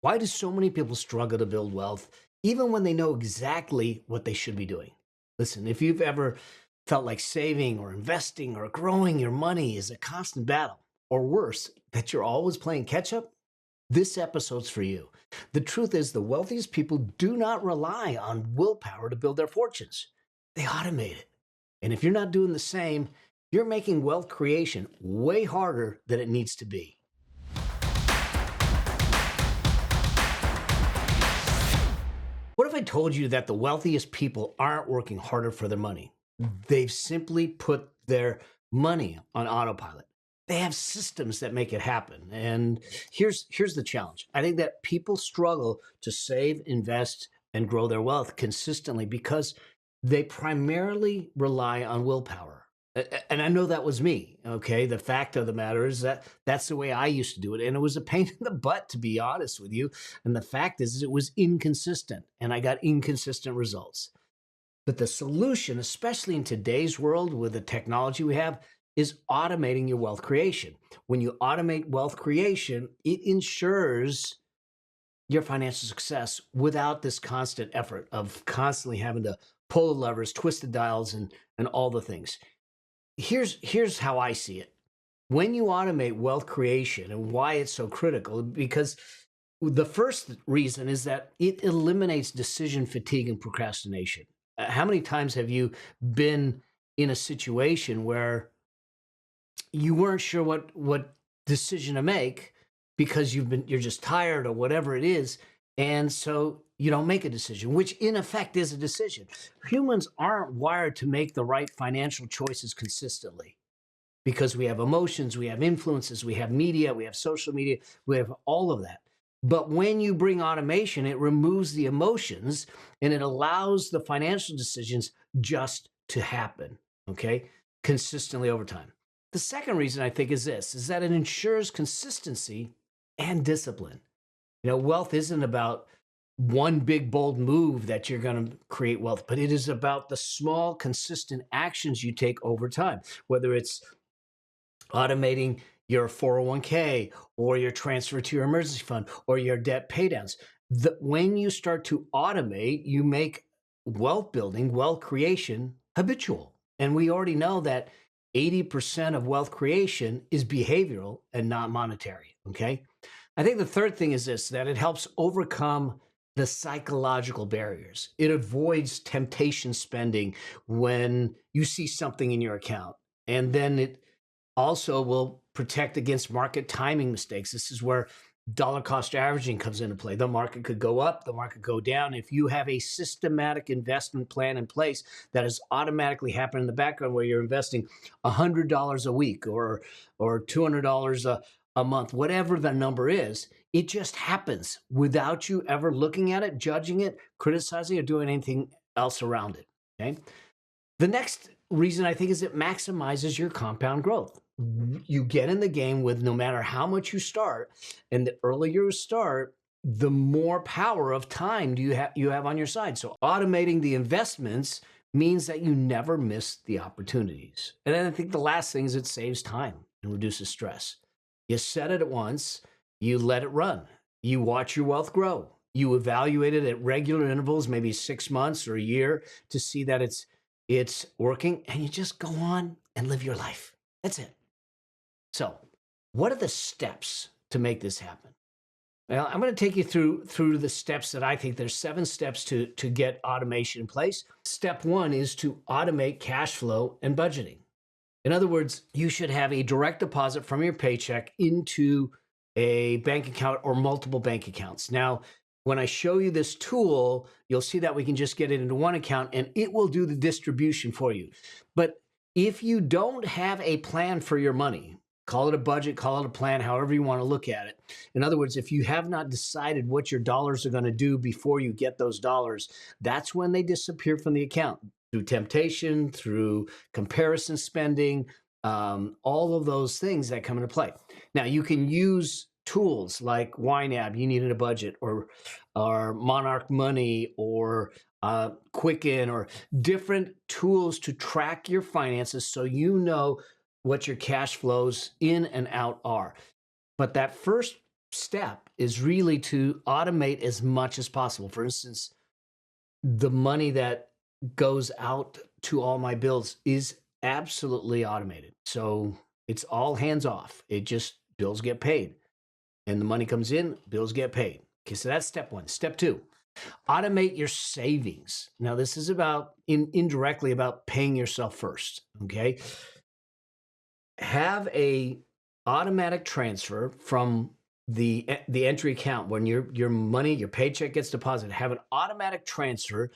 Why do so many people struggle to build wealth even when they know exactly what they should be doing? Listen, if you've ever felt like saving or investing or growing your money is a constant battle, or worse, that you're always playing catch up, this episode's for you. The truth is, the wealthiest people do not rely on willpower to build their fortunes, they automate it. And if you're not doing the same, you're making wealth creation way harder than it needs to be. What if I told you that the wealthiest people aren't working harder for their money? They've simply put their money on autopilot. They have systems that make it happen. And here's the challenge. I think that people struggle to save, invest, and grow their wealth consistently because they primarily rely on willpower. And I know that was me. Okay. The fact of the matter is that that's the way I used to do it. And it was a pain in the butt, to be honest with you. And the fact is it was inconsistent and I got inconsistent results. But the solution, especially in today's world with the technology we have, is automating your wealth creation. When you automate wealth creation, it ensures your financial success without this constant effort of constantly having to pull the levers, twist the dials, and all the things. Here's how I see it. When you automate wealth creation and why it's so critical, because the first reason is that it eliminates decision fatigue and procrastination. How many times have you been in a situation where you weren't sure what decision to make because you're just tired or whatever it is, and so you don't make a decision, which in effect is a decision. Humans aren't wired to make the right financial choices consistently because we have emotions, we have influences, we have media, we have social media, we have all of that. But when you bring automation, it removes the emotions and it allows the financial decisions just to happen, okay, consistently over time. The second reason I think is this, is that it ensures consistency and discipline. Wealth isn't about one big bold move that you're going to create wealth, but it is about the small consistent actions you take over time, whether it's automating your 401k or your transfer to your emergency fund or your debt paydowns. When you start to automate, you make wealth building, wealth creation habitual. And we already know that 80% of wealth creation is behavioral and not monetary. Okay. I think the third thing is this, that it helps overcome the psychological barriers. It avoids temptation spending when you see something in your account. And then it also will protect against market timing mistakes. This is where dollar cost averaging comes into play. The market could go up, the market go down. If you have a systematic investment plan in place that is automatically happening in the background where you're investing $100 a week or $200 a month, whatever the number is, it just happens without you ever looking at it, judging it, criticizing, or doing anything else around it. Okay. The next reason I think is it maximizes your compound growth. You get in the game with no matter how much you start, and the earlier you start, the more power of time do you have on your side. So automating the investments means that you never miss the opportunities. And then I think the last thing is it saves time and reduces stress. You set it at once, you let it run, you watch your wealth grow, you evaluate it at regular intervals, maybe 6 months or a year, to see that it's working, and you just go on and live your life. That's it. So, what are the steps to make this happen? Well, I'm going to take you through the steps that I think there's 7 steps to get automation in place. Step 1 is to automate cash flow and budgeting. In other words, you should have a direct deposit from your paycheck into a bank account or multiple bank accounts. Now, when I show you this tool, you'll see that we can just get it into one account and it will do the distribution for you. But if you don't have a plan for your money, call it a budget, call it a plan, however you want to look at it. In other words, if you have not decided what your dollars are going to do before you get those dollars, that's when they disappear from the account through temptation, through comparison spending, all of those things that come into play. Now, you can use tools like YNAB, you needed a budget, or Monarch Money, or Quicken, or different tools to track your finances so you know what your cash flows in and out are. But that first step is really to automate as much as possible. For instance, the money that goes out to all my bills is absolutely automated. So it's all hands off. It just bills get paid and the money comes in, bills get paid. Okay, so that's step one. Step two, automate your savings. Now, this is about indirectly about paying yourself first. Okay, have a automatic transfer from the entry account when your money, your paycheck gets deposited. Have an automatic transfer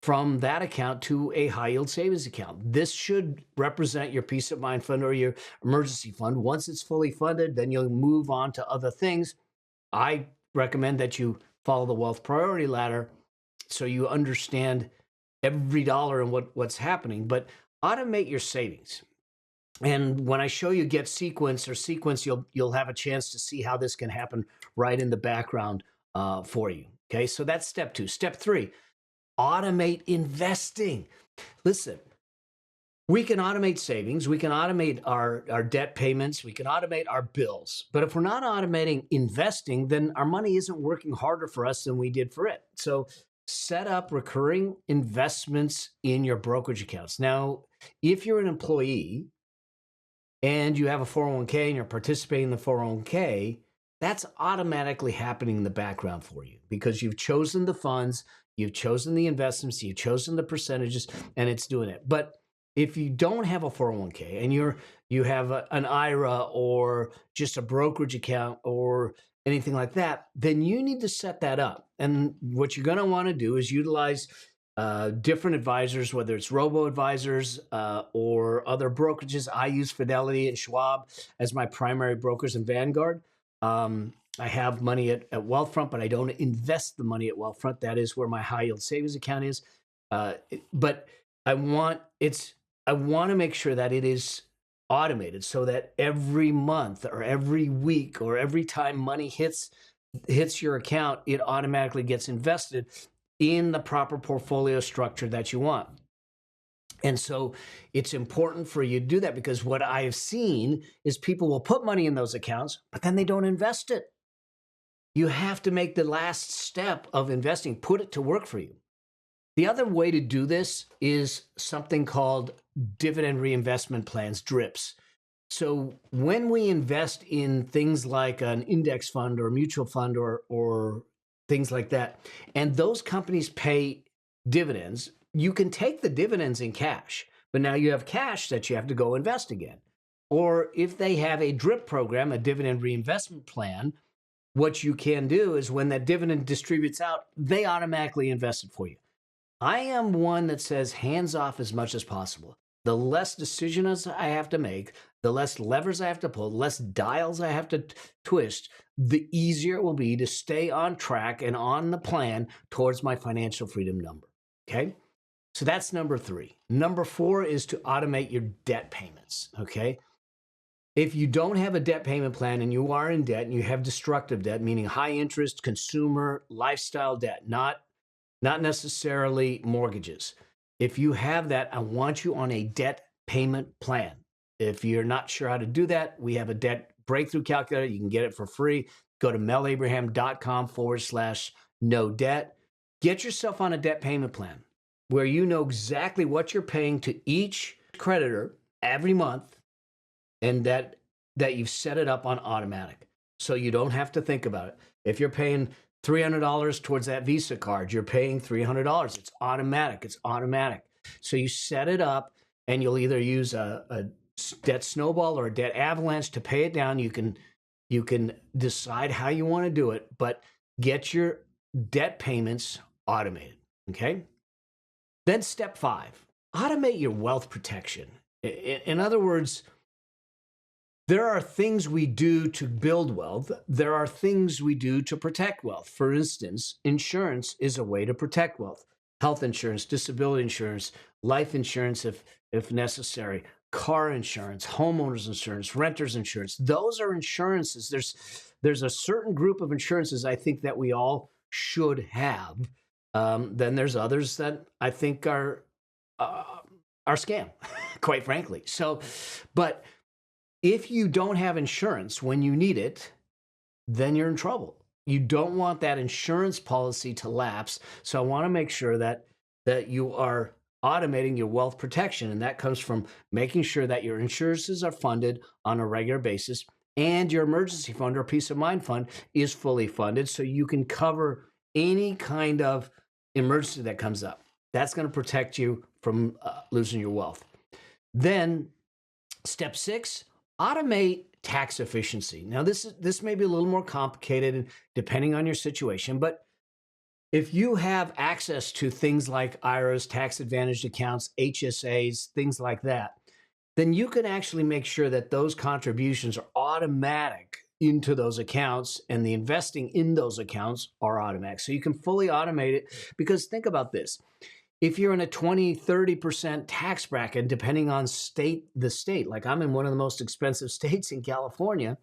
from that account to a high yield savings account. This should represent your peace of mind fund or your emergency fund. Once it's fully funded, then you'll move on to other things. I recommend that you follow the wealth priority ladder so you understand every dollar and what's happening, but automate your savings. And when I show you get sequence or sequence, you'll have a chance to see how this can happen right in the background for you. Okay, so that's step two. Step three, automate investing. Listen, we can automate savings, we can automate our debt payments, we can automate our bills. But if we're not automating investing, then our money isn't working harder for us than we did for it. So set up recurring investments in your brokerage accounts. Now, if you're an employee and you have a 401k and you're participating in the 401k, that's automatically happening in the background for you because you've chosen the funds, you've chosen the investments, you've chosen the percentages, and it's doing it. But if you don't have a 401k and you have an IRA or just a brokerage account or anything like that, then you need to set that up. And what you're going to want to do is utilize different advisors, whether it's robo-advisors or other brokerages. I use Fidelity and Schwab as my primary brokers and Vanguard. I have money at Wealthfront, but I don't invest the money at Wealthfront. That is where my high yield savings account is. But I want to make sure that it is automated so that every month or every week or every time money hits your account, it automatically gets invested in the proper portfolio structure that you want. And so it's important for you to do that because what I have seen is people will put money in those accounts, but then they don't invest it. You have to make the last step of investing, put it to work for you. The other way to do this is something called dividend reinvestment plans, DRIPs. So when we invest in things like an index fund or a mutual fund or things like that, and those companies pay dividends, you can take the dividends in cash, but now you have cash that you have to go invest again. Or if they have a DRIP program, a dividend reinvestment plan, what you can do is when that dividend distributes out, they automatically invest it for you. I am one that says hands off as much as possible. The less decisions I have to make, the less levers I have to pull, the less dials I have to twist, the easier it will be to stay on track and on the plan towards my financial freedom number. Okay? So that's number three. Number four is to automate your debt payments. Okay? If you don't have a debt payment plan and you are in debt and you have destructive debt, meaning high interest, consumer, lifestyle debt, not necessarily mortgages. If you have that, I want you on a debt payment plan. If you're not sure how to do that, we have a debt breakthrough calculator. You can get it for free. Go to melabraham.com/no debt. Get yourself on a debt payment plan where you know exactly what you're paying to each creditor every month and that you've set it up on automatic. So you don't have to think about it. If you're paying $300 towards that Visa card, you're paying $300. It's automatic. It's automatic. So you set it up and you'll either use a debt snowball or a debt avalanche to pay it down. You can decide how you want to do it, but get your debt payments automated. Okay. Then step 5, automate your wealth protection. In other words, there are things we do to build wealth. There are things we do to protect wealth. For instance, insurance is a way to protect wealth. Health insurance, disability insurance, life insurance if necessary, car insurance, homeowners insurance, renters insurance. Those are insurances. There's a certain group of insurances I think that we all should have. Then there's others that I think are scam, quite frankly. So, but if you don't have insurance when you need it, then you're in trouble. You don't want that insurance policy to lapse. So I want to make sure that you are automating your wealth protection, and that comes from making sure that your insurances are funded on a regular basis and your emergency fund or peace of mind fund is fully funded so you can cover any kind of emergency that comes up. That's going to protect you from losing your wealth. Then step 6, automate tax efficiency. Now, this may be a little more complicated depending on your situation, but if you have access to things like IRAs, tax advantaged accounts, HSAs, things like that, then you can actually make sure that those contributions are automatic into those accounts and the investing in those accounts are automatic. So you can fully automate it, because think about this. If you're in a 20, 30% tax bracket, depending on the state, like I'm in one of the most expensive states in California,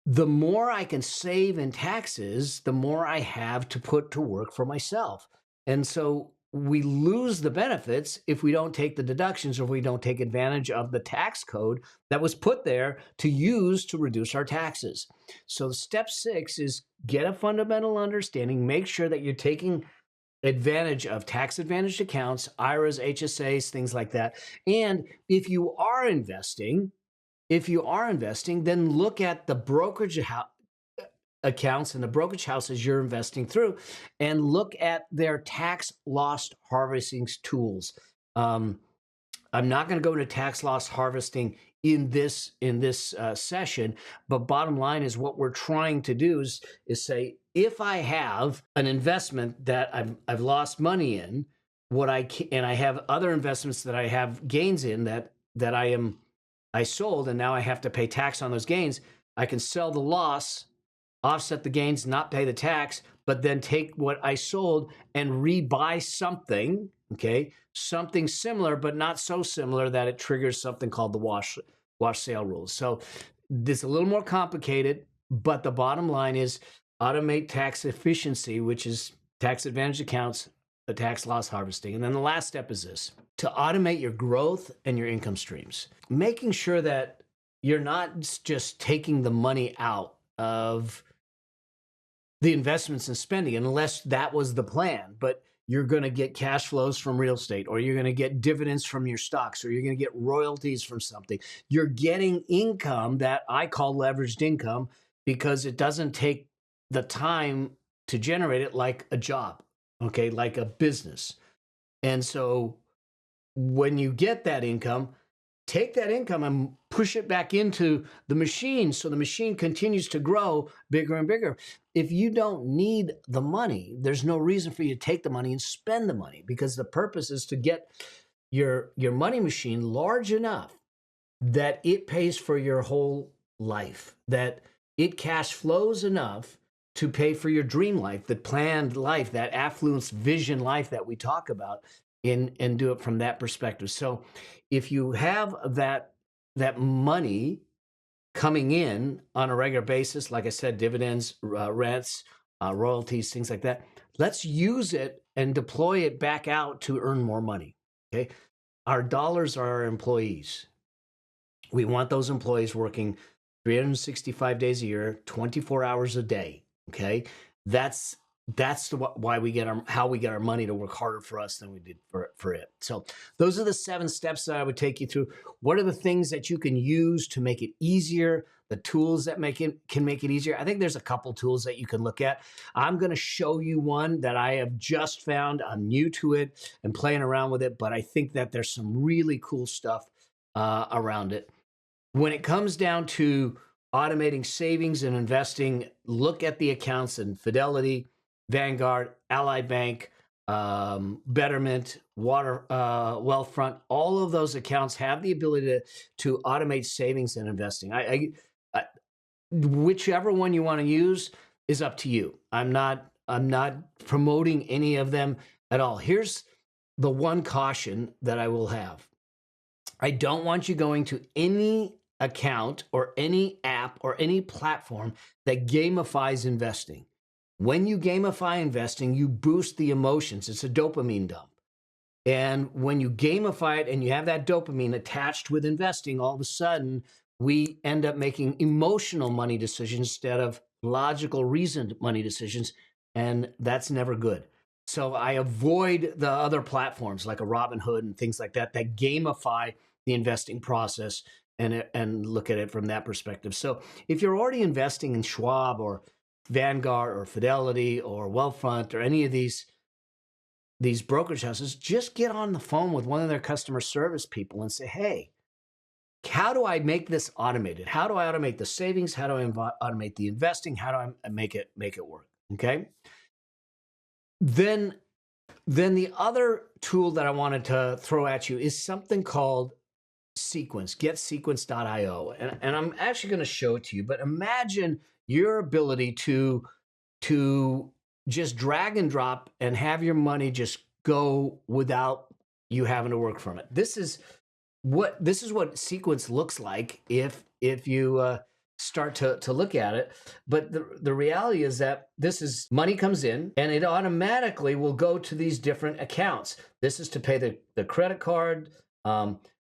the more I can save in taxes, the more I have to put to work for myself. And so we lose the benefits if we don't take the deductions or we don't take advantage of the tax code that was put there to use to reduce our taxes. So step 6 is get a fundamental understanding, make sure that you're taking advantage of tax advantaged accounts, IRAs, HSAs, things like that. And if you are investing, then look at the brokerage accounts and the brokerage houses you're investing through and look at their tax loss harvesting tools. I'm not going to go into tax loss harvesting in this session, but bottom line is what we're trying to do is say, if I have an investment that I've lost money in, and I have other investments that I have gains in that I sold, and now I have to pay tax on those gains, I can sell the loss, offset the gains, not pay the tax, but then take what I sold and rebuy something, okay? Something similar, but not so similar that it triggers something called the wash sale rules. So this is a little more complicated, but the bottom line is automate tax efficiency, which is tax advantage accounts, the tax loss harvesting. And then the last step is this: to automate your growth and your income streams, making sure that you're not just taking the money out of the investments and spending, unless that was the plan, but you're going to get cash flows from real estate, or you're going to get dividends from your stocks, or you're going to get royalties from something. You're getting income that I call leveraged income because it doesn't take the time to generate it like a job, okay, like a business. And so when you get that income, take that income and push it back into the machine so the machine continues to grow bigger and bigger. If you don't need the money, there's no reason for you to take the money and spend the money, because the purpose is to get your money machine large enough that it pays for your whole life, that it cash flows enough to pay for your dream life, the planned life, that affluence vision life that we talk about, and do it from that perspective. So if you have that money coming in on a regular basis, like I said, dividends, rents, royalties, things like that, let's use it and deploy it back out to earn more money, okay? Our dollars are our employees. We want those employees working 365 days a year, 24 hours a day, okay? That's why we get how we get our money to work harder for us than we did for it. So those are the 7 steps that I would take you through. What are the things that you can use to make it easier? The tools that can make it easier. I think there's a couple tools that you can look at. I'm going to show you one that I have just found. I'm new to it and playing around with it, but I think that there's some really cool stuff around it. When it comes down to automating savings and investing, look at the accounts in Fidelity, Vanguard, Allied Bank, Betterment, Wealthfront. All of those accounts have the ability to automate savings and investing. Whichever one you want to use is up to you. I'm not promoting any of them at all. Here's the one caution that I will have. I don't want you going to any account or any app or any platform that gamifies investing. When you gamify investing, you boost the emotions. It's a dopamine dump. And when you gamify it and you have that dopamine attached with investing, all of a sudden, we end up making emotional money decisions instead of logical, reasoned money decisions. And that's never good. So I avoid the other platforms like a Robinhood and things like that that gamify the investing process and look at it from that perspective. So if you're already investing in Schwab or Vanguard or Fidelity or Wealthfront or any of these brokerage houses, just get on the phone with one of their customer service people and say, hey, how do I make this automated? How do I automate the savings? How do I automate the investing? How do I make it work? Okay. Then the other tool that I wanted to throw at you is something called Sequence, getsequence.io. And I'm actually going to show it to you, but imagine your ability to just drag and drop and have your money just go without you having to work from it. This is what Sequence looks like if you start to look at it. But the reality is that this is money comes in and it automatically will go to these different accounts. This is to pay the credit card.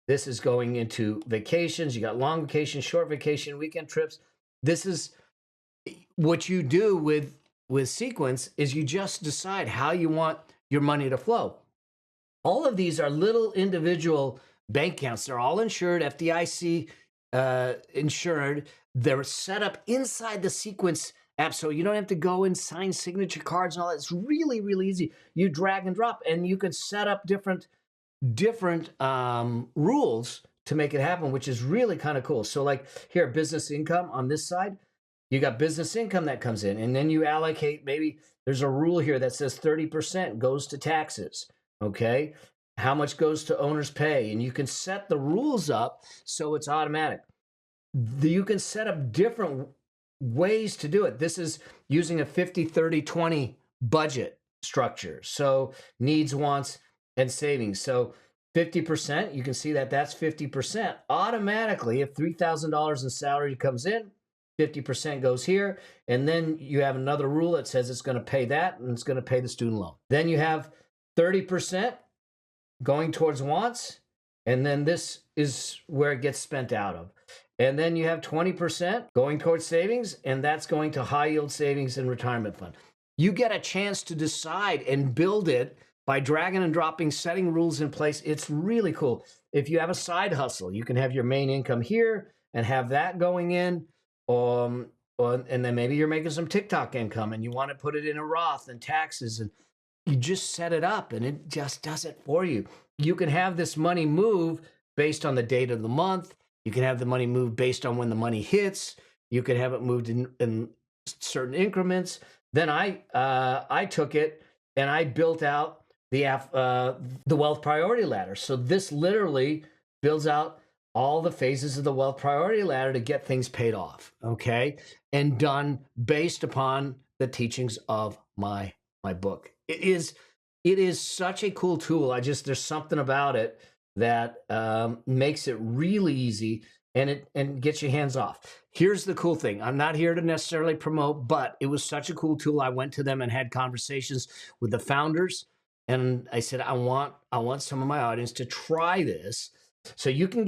This is going into vacations. You got long vacation, short vacation, weekend trips. This is what you do with Sequence is you just decide how you want your money to flow. All of these are little individual bank accounts. They're all insured, FDIC insured. They're set up inside the Sequence app, so you don't have to go and sign signature cards and all that. It's really, really easy. You drag and drop, and you can set up different rules to make it happen, which is really kind of cool. So like here, business income on this side, you got business income that comes in, and then you allocate, maybe there's a rule here that says 30% goes to taxes. Okay. How much goes to owner's pay? And you can set the rules up so it's automatic. You can set up different ways to do it. This is using a 50-30-20 budget structure. So needs, wants, and savings. So 50%, you can see that that's 50%. Automatically, if $3,000 in salary comes in, 50% goes here. And then you have another rule that says it's going to pay that and it's going to pay the student loan. Then you have 30% going towards wants. And then this is where it gets spent out of. And then you have 20% going towards savings, and that's going to high yield savings and retirement fund. You get a chance to decide and build it by dragging and dropping, setting rules in place. It's really cool. If you have a side hustle, you can have your main income here and have that going in. And then maybe you're making some TikTok income and you want to put it in a Roth and taxes, and you just set it up and it just does it for you. You can have this money move based on the date of the month. You can have the money move based on when the money hits. You can have it moved in certain increments. Then I took it and I built out the wealth priority ladder. So this literally builds out all the phases of the wealth priority ladder to get things paid off, okay? And done based upon the teachings of my book. It is such a cool tool. There's something about it that makes it really easy and gets your hands off. Here's the cool thing. I'm not here to necessarily promote, but it was such a cool tool. I went to them and had conversations with the founders, and I said, I want some of my audience to try this. So you can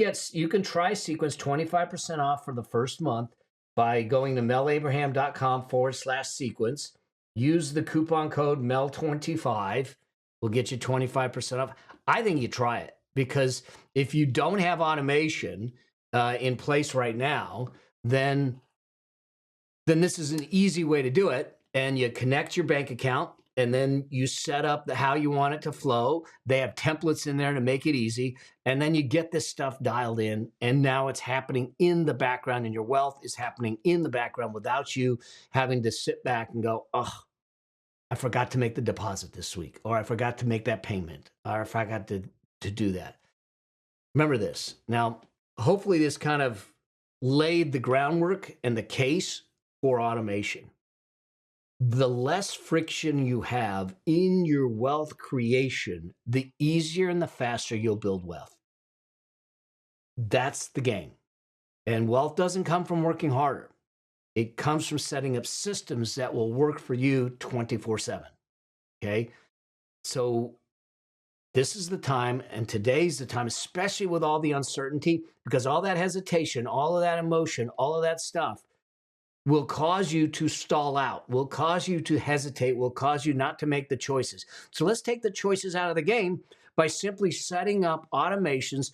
try Sequence 25% off for the first month by going to melabraham.com/sequence. Use the coupon code MEL25. We'll get you 25% off. I think you try it, because if you don't have automation in place right now, then this is an easy way to do it. And you connect your bank account, and then you set up how you want it to flow. They have templates in there to make it easy. And then you get this stuff dialed in, and now it's happening in the background, and your wealth is happening in the background without you having to sit back and go, oh, I forgot to make the deposit this week, or I forgot to make that payment, or I forgot to do that. Remember this. Now, hopefully this kind of laid the groundwork and the case for automation. The less friction you have in your wealth creation, the easier and the faster you'll build wealth. That's the game. And wealth doesn't come from working harder. It comes from setting up systems that will work for you 24/7. Okay? So This is the time, and today's the time, especially with all the uncertainty, because all that hesitation, all of that emotion, all of that stuff will cause you to stall out, will cause you to hesitate, will cause you not to make the choices. So let's take the choices out of the game by simply setting up automations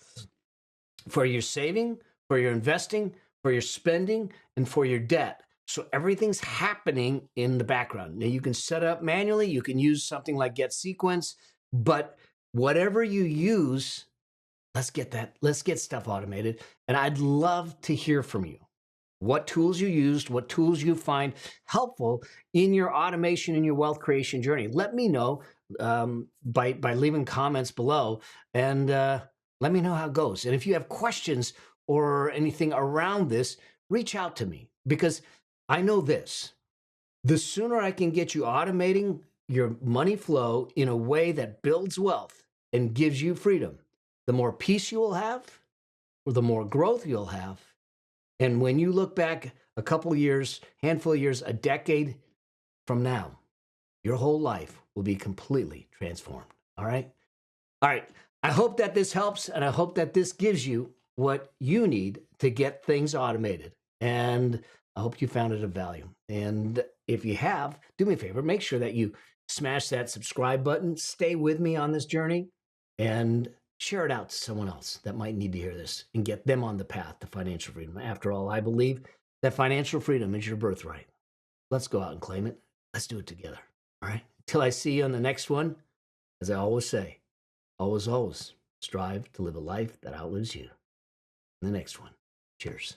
for your saving, for your investing, for your spending, and for your debt. So everything's happening in the background. Now you can set it up manually, you can use something like Get Sequence, but whatever you use, let's get stuff automated. And I'd love to hear from you. What tools you used, what tools you find helpful in your automation and your wealth creation journey. Let me know by leaving comments below, and let me know how it goes. And if you have questions or anything around this, reach out to me, because I know this: the sooner I can get you automating your money flow in a way that builds wealth and gives you freedom, the more peace you will have, or the more growth you'll have. And when you look back a couple of years, handful of years, a decade from now, your whole life will be completely transformed. All right? All right. I hope that this helps, and I hope that this gives you what you need to get things automated. And I hope you found it of value. And if you have, do me a favor, make sure that you smash that subscribe button, stay with me on this journey, and share it out to someone else that might need to hear this and get them on the path to financial freedom. After all, I believe that financial freedom is your birthright. Let's go out and claim it. Let's do it together. All right? Till I see you on the next one, as I always say, always strive to live a life that outlives you. In the next one. Cheers.